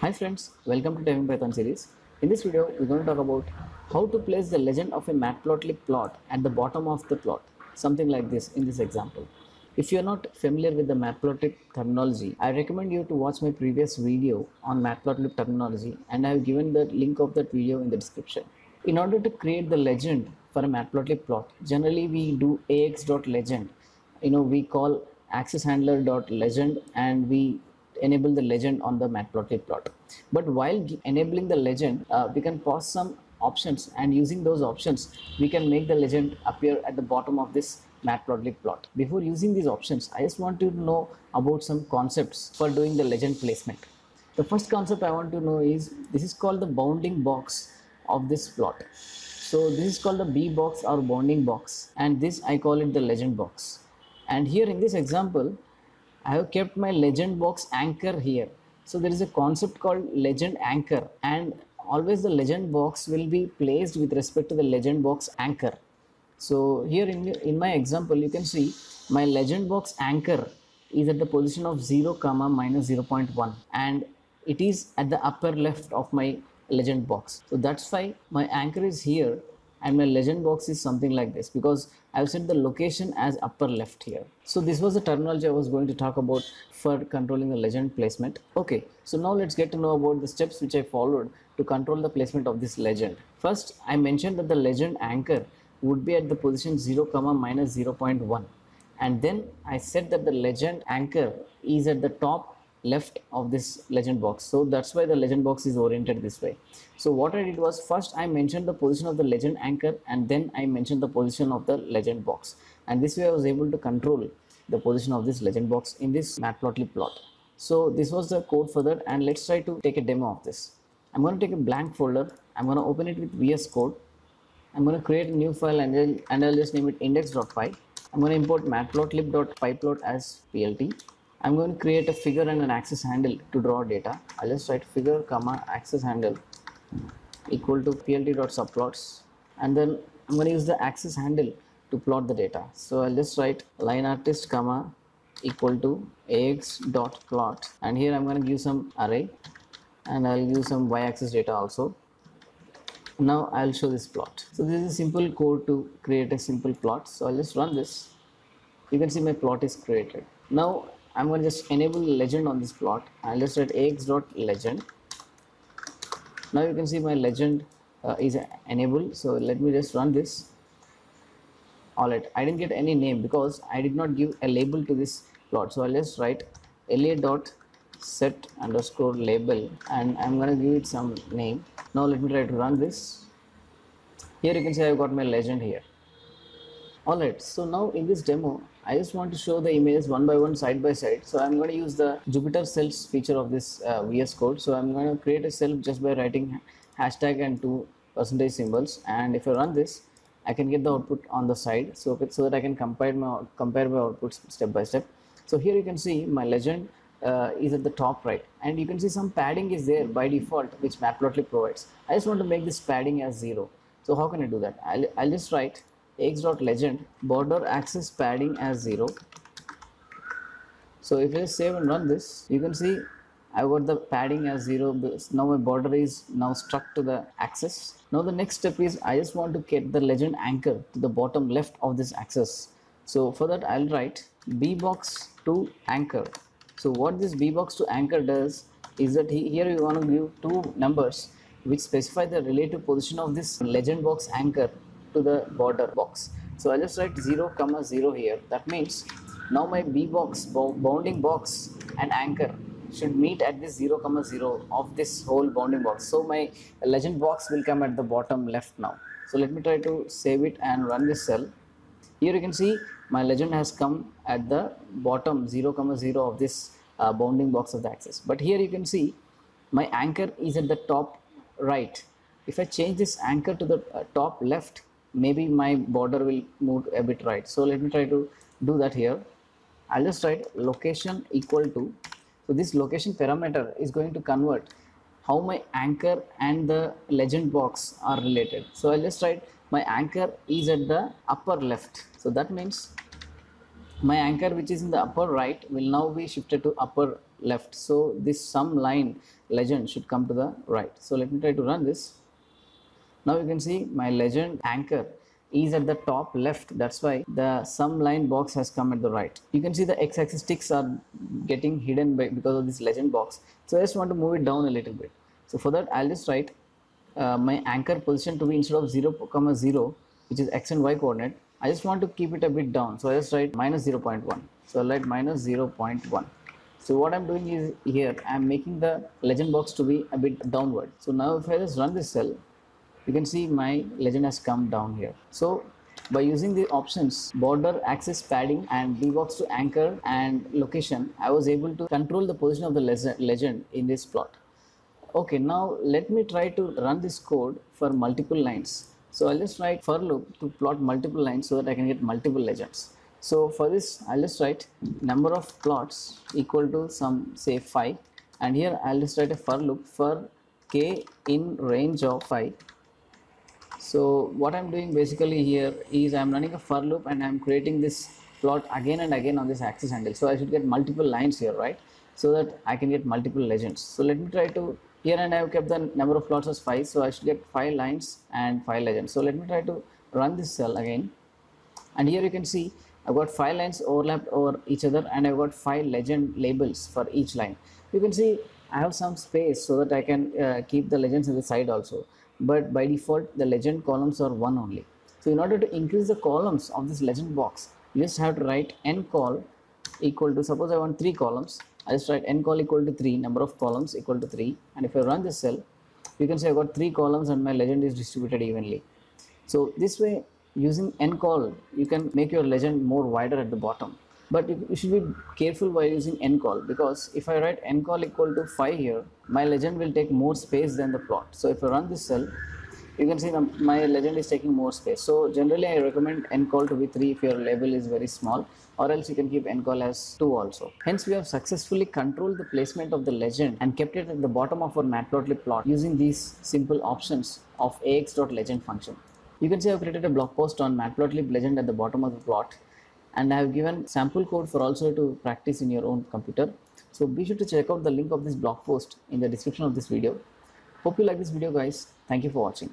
Hi friends, welcome to Typing Python series. In this video, we're going to talk about how to place the legend of a matplotlib plot at the bottom of the plot. Something like this in this example. If you're not familiar with the matplotlib terminology, I recommend you to watch my previous video on matplotlib terminology, and I have given the link of that video in the description. In order to create the legend for a matplotlib plot, generally we do ax.legend. We call access handler.legend and we enable the legend on the matplotlib plot. But while enabling the legend, we can pass some options, and using those options we can make the legend appear at the bottom of this matplotlib plot. Before using these options, I just want you to know about some concepts for doing the legend placement. The first concept I want to know is this is called the bounding box of this plot. So this is called the B box or bounding box, and this I call it the legend box. And here in this example, I have kept my legend box anchor here. So there is a concept called legend anchor, and always the legend box will be placed with respect to the legend box anchor. So here in my example, you can see my legend box anchor is at the position of 0 comma minus 0.1, and it is at the upper left of my legend box. So that's why my anchor is here and my legend box is something like this, because I've set the location as upper left here. So this was the terminology I was going to talk about for controlling the legend placement. Okay, so now let's get to know about the steps which I followed to control the placement of this legend. First, I mentioned that the legend anchor would be at the position 0 comma minus 0.1, and then I said that the legend anchor is at the top left of this legend box. So that's why the legend box is oriented this way. So what I did was, first I mentioned the position of the legend anchor and then I mentioned the position of the legend box, and this way I was able to control the position of this legend box in this matplotlib plot. So this was the code for that, and let's try to take a demo of this. I'm going to take a blank folder. I'm going to open it with VS Code. I'm going to create a new file and I'll just name it index.py. I'm going to import matplotlib.pyplot as plt. I'm going to create a figure and an axis handle to draw data. I'll just write figure comma axis handle equal to plt.subplots, and then I'm going to use the axis handle to plot the data. So I'll just write line artist comma equal to ax.plot, and here I'm going to give some array and I'll use some y-axis data also. Now I'll show this plot. So this is a simple code to create a simple plot. So I'll just run this. You can see my plot is created. Now I'm going to just enable legend on this plot. I'll just write ax.legend. Now you can see my legend is enabled. So let me just run this. Alright, I didn't get any name because I did not give a label to this plot. So I'll just write la.set underscore label, and I'm going to give it some name. Now let me try to run this. Here you can see I've got my legend here. Alright, so now in this demo, I just want to show the images one by one, side by side. So I'm going to use the Jupyter cells feature of this VS Code. So I'm going to create a cell just by writing hashtag and two percentage symbols. And if I run this, I can get the output on the side. So that I can compare my outputs step by step. So here you can see my legend is at the top right, and you can see some padding is there by default which matplotlib provides. I just want to make this padding as 0. So how can I do that? I'll just write ax.legend border axis padding as 0. So if I save and run this, you can see I've got the padding as 0. Now my border is now stuck to the axis. Now the next step is I just want to get the legend anchor to the bottom left of this axis. So for that I'll write bbox to anchor. So what this bbox to anchor does is that here you want to give two numbers which specify the relative position of this legend box anchor to the border box. So I'll just write 0 comma 0 here. That means now my bbox bounding box and anchor should meet at this 0 comma 0 of this whole bounding box. So my legend box will come at the bottom left now. So let me try to save it and run this cell. Here you can see my legend has come at the bottom 0 comma 0 of this bounding box of the axis. But here you can see my anchor is at the top right. If I change this anchor to the top left, maybe my border will move a bit right. So let me try to do that here. I'll just write location equal to, so this location parameter is going to convert how my anchor and the legend box are related. So I'll just write my anchor is at the upper left. So that means my anchor which is in the upper right will now be shifted to upper left. So this sum line legend should come to the right. So let me try to run this. Now you can see my legend anchor is at the top left. That's why the sum line box has come at the right. You can see the x-axis ticks are getting hidden because of this legend box. So I just want to move it down a little bit. So for that, I'll just write my anchor position to be, instead of 0, 0, which is x and y coordinate, I just want to keep it a bit down. So I just write minus 0.1. So I'll write minus 0.1. So what I'm doing is here, I'm making the legend box to be a bit downward. So now if I just run this cell, you can see my legend has come down here. So by using the options border, axis, padding and dbox to anchor and location, I was able to control the position of the legend in this plot. Okay, now let me try to run this code for multiple lines. So I'll just write for loop to plot multiple lines so that I can get multiple legends. So for this, I'll just write number of plots equal to some, say 5, and here I'll just write a for loop for k in range of 5. So what I'm doing basically here is I'm running a for loop and I'm creating this plot again and again on this axis handle. So I should get multiple lines here, right? So that I can get multiple legends. So let me try to, here and I have kept the number of plots as 5. So I should get 5 lines and 5 legends. So let me try to run this cell again. And here you can see I've got 5 lines overlapped over each other and I've got 5 legend labels for each line. You can see I have some space so that I can keep the legends on the side also. But by default, the legend columns are 1 only. So in order to increase the columns of this legend box, you just have to write ncol equal to, suppose I want 3 columns, I just write ncol equal to 3, number of columns equal to 3. And if I run this cell, you can see I've got 3 columns and my legend is distributed evenly. So this way, using ncol, you can make your legend more wider at the bottom. But you should be careful while using ncol, because if I write ncol equal to 5 here, my legend will take more space than the plot. So if I run this cell, you can see my legend is taking more space. So generally I recommend ncol to be 3 if your label is very small, or else you can keep ncol as 2 also. Hence we have successfully controlled the placement of the legend and kept it at the bottom of our matplotlib plot using these simple options of ax.legend function. You can see I've created a blog post on matplotlib legend at the bottom of the plot, and I have given sample code for also to practice in your own computer. So be sure to check out the link of this blog post in the description of this video. Hope you like this video, guys. Thank you for watching.